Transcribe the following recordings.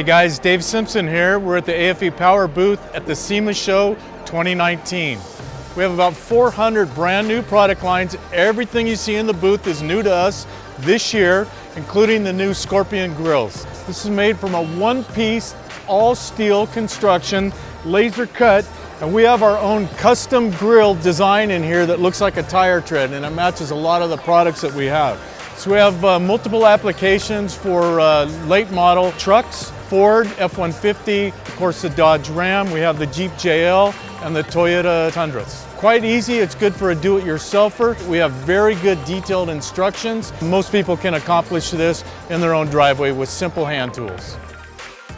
Hey guys, Dave Simpson here. We're at the aFe Power booth at the SEMA Show 2019. We have about 400 brand new product lines. Everything you see in the booth is new to us this year, including the new Scorpion Grilles. This is made from a one-piece, all-steel construction, laser cut, and we have our own custom grill design in here that looks like a tire tread, and it matches a lot of the products that we have. So we have multiple applications for late model trucks, Ford F-150, of course the Dodge Ram, we have the Jeep JL, and the Toyota Tundras. Quite easy, it's good for a do-it-yourselfer. We have very good detailed instructions. Most people can accomplish this in their own driveway with simple hand tools.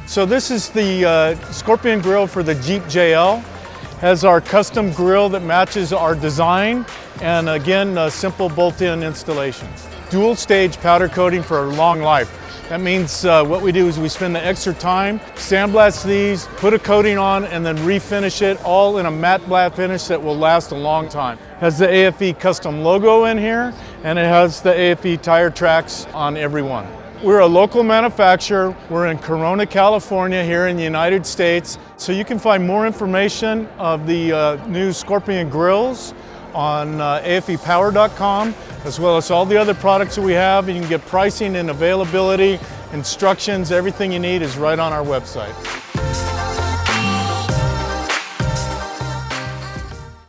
So this is the Scorpion Grille for the Jeep JL. Has our custom grill that matches our design, and again, a simple bolt-in installation. Dual stage powder coating for a long life. That means what we do is we spend the extra time, sandblast these, put a coating on, and then refinish it all in a matte black finish that will last a long time. It has the aFe custom logo in here, and it has the aFe tire tracks on every one. We're a local manufacturer. We're in Corona, California, here in the United States. So you can find more information of the new Scorpion Grilles on afepower.com, as well as all the other products that we have. You can get pricing and availability, instructions, everything you need is right on our website.